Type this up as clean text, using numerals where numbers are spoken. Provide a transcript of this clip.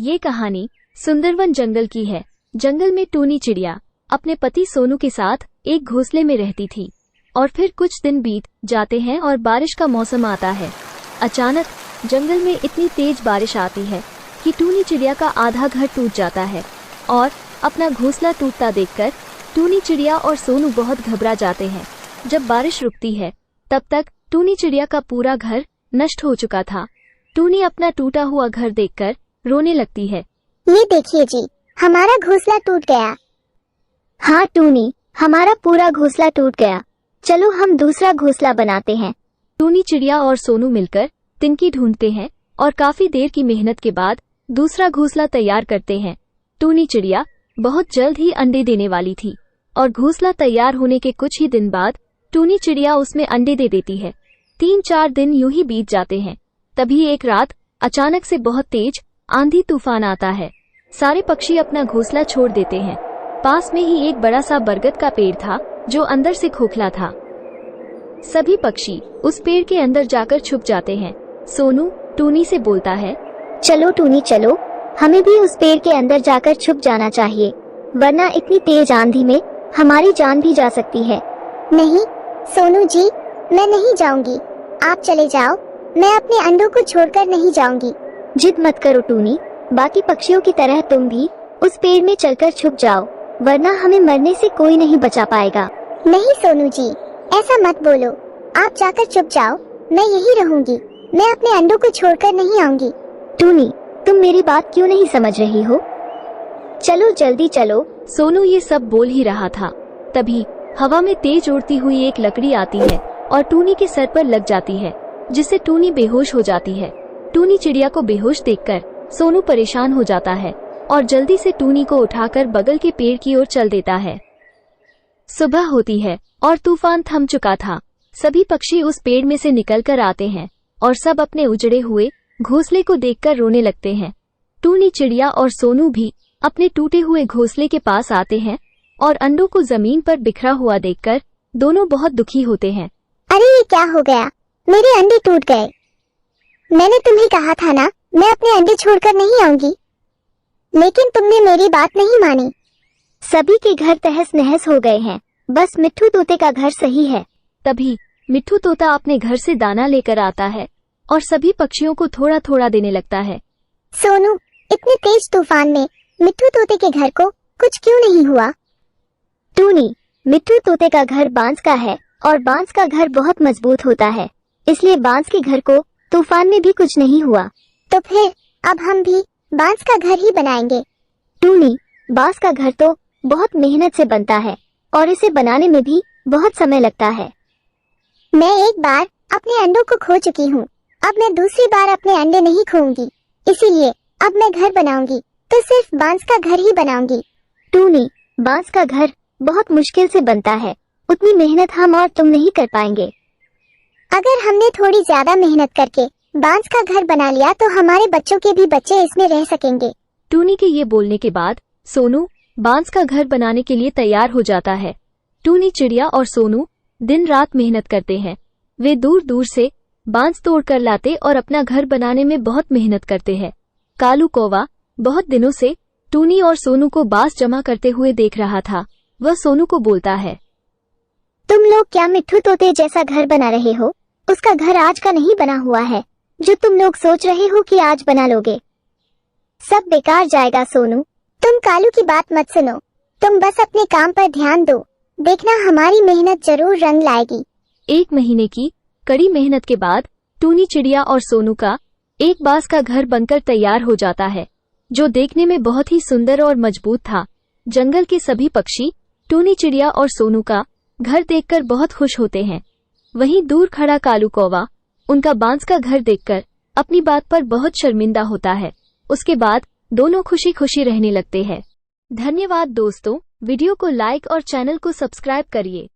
ये कहानी सुंदरवन जंगल की है। जंगल में टूनी चिड़िया अपने पति सोनू के साथ एक घोंसले में रहती थी और फिर कुछ दिन बीत जाते हैं और बारिश का मौसम आता है। अचानक जंगल में इतनी तेज बारिश आती है कि टूनी चिड़िया का आधा घर टूट जाता है और अपना घोंसला टूटता देखकर टूनी चिड़िया और सोनू बहुत घबरा जाते हैं। जब बारिश रुकती है तब तक टूनी चिड़िया का पूरा घर नष्ट हो चुका था। टूनी अपना टूटा हुआ घर देखकर रोने लगती है। ये देखिए जी, हमारा घोंसला टूट गया। हाँ टूनी, हमारा पूरा घोंसला टूट गया। चलो हम दूसरा घोंसला बनाते हैं। टूनी चिड़िया और सोनू मिलकर तिनकी ढूंढते हैं और काफी देर की मेहनत के बाद दूसरा घोंसला तैयार करते हैं। टूनी चिड़िया बहुत जल्द ही अंडे देने वाली थी और घोंसला तैयार होने के कुछ ही दिन बाद टूनी चिड़िया उसमें अंडे दे देती है। 3-4 दिन यूं ही बीत जाते हैं। तभी एक रात अचानक से बहुत तेज आंधी तूफान आता है। सारे पक्षी अपना घोंसला छोड़ देते हैं। पास में ही एक बड़ा सा बरगद का पेड़ था जो अंदर से खोखला था। सभी पक्षी उस पेड़ के अंदर जाकर छुप जाते हैं। सोनू टूनी से बोलता है, चलो टूनी चलो, हमें भी उस पेड़ के अंदर जाकर छुप जाना चाहिए, वरना इतनी तेज आंधी में हमारी जान भी जा सकती है। नहीं सोनू जी, मैं नहीं जाऊंगी, आप चले जाओ, मैं अपने अंडों को छोड़कर नहीं जाऊंगी। जिद मत करो टूनी, बाकी पक्षियों की तरह तुम भी उस पेड़ में चलकर छुप जाओ, वरना हमें मरने से कोई नहीं बचा पाएगा। नहीं सोनू जी, ऐसा मत बोलो, आप जाकर छुप जाओ, मैं यही रहूंगी, मैं अपने अंडों को छोड़कर नहीं आऊंगी। टूनी, तुम मेरी बात क्यों नहीं समझ रही हो? चलो जल्दी चलो। सोनू ये सब बोल ही रहा था, तभी हवा में तेज उड़ती हुई एक लकड़ी आती है और टूनी के सर पर लग जाती है, जिससे टूनी बेहोश हो जाती है। टूनी चिड़िया को बेहोश देखकर सोनू परेशान हो जाता है और जल्दी से टूनी को उठाकर बगल के पेड़ की ओर चल देता है। सुबह होती है और तूफान थम चुका था। सभी पक्षी उस पेड़ में से निकलकर आते हैं और सब अपने उजड़े हुए घोंसले को देखकर रोने लगते हैं। टूनी चिड़िया और सोनू भी अपने टूटे हुए घोंसले के पास आते हैं और अंडों को जमीन पर बिखरा हुआ देखकर दोनों बहुत दुखी होते हैं। अरे ये क्या हो गया, मेरे अंडे टूट गए। मैंने तुम्हें कहा था ना, मैं अपने अंडे छोड़कर नहीं आऊंगी, लेकिन तुमने मेरी बात नहीं मानी। सभी के घर तहस नहस हो गए हैं, बस मिट्ठू तोते का घर सही है। तभी मिट्ठू तोता अपने घर से दाना लेकर आता है और सभी पक्षियों को थोड़ा थोड़ा देने लगता है। सोनू, इतने तेज तूफान में मिट्ठू तोते के घर को कुछ क्यों नहीं हुआ? टूनी, मिट्ठू तोते का घर बांस का है और बांस का घर बहुत मजबूत होता है, इसलिए बांस के घर को तूफान में भी कुछ नहीं हुआ। तो फिर अब हम भी बांस का घर ही बनाएंगे। टूनी, बांस का घर तो बहुत मेहनत से बनता है और इसे बनाने में भी बहुत समय लगता है। मैं एक बार अपने अंडों को खो चुकी हूँ, अब मैं दूसरी बार अपने अंडे नहीं खोऊंगी, इसीलिए अब मैं घर बनाऊंगी तो सिर्फ बांस का घर ही बनाऊंगी। टूनी, बांस का घर बहुत मुश्किल से बनता है, उतनी मेहनत हम और तुम नहीं कर पाएंगे। अगर हमने थोड़ी ज्यादा मेहनत करके बांस का घर बना लिया तो हमारे बच्चों के भी बच्चे इसमें रह सकेंगे। टूनी के ये बोलने के बाद सोनू बांस का घर बनाने के लिए तैयार हो जाता है। टूनी चिड़िया और सोनू दिन रात मेहनत करते हैं। वे दूर दूर से बांस तोड़ कर लाते और अपना घर बनाने में बहुत मेहनत करते हैं। कालू कौवा बहुत दिनों से टूनी और सोनू को बांस जमा करते हुए देख रहा था। वह सोनू को बोलता है, तुम लोग क्या मिट्ठू तोते जैसा घर बना रहे हो? उसका घर आज का नहीं बना हुआ है, जो तुम लोग सोच रहे हो कि आज बना लोगे। सब बेकार जाएगा सोनू। तुम कालू की बात मत सुनो, तुम बस अपने काम पर ध्यान दो, देखना हमारी मेहनत जरूर रंग लाएगी। 1 महीने की कड़ी मेहनत के बाद टूनी चिड़िया और सोनू का एक बांस का घर बनकर तैयार हो जाता है, जो देखने में बहुत ही सुंदर और मजबूत था। जंगल के सभी पक्षी टूनी चिड़िया और सोनू का घर देखकर बहुत खुश होते हैं। वहीं दूर खड़ा कालू कौवा उनका बांस का घर देखकर अपनी बात पर बहुत शर्मिंदा होता है। उसके बाद दोनों खुशी खुशी रहने लगते हैं। धन्यवाद दोस्तों, वीडियो को लाइक और चैनल को सब्सक्राइब करिए।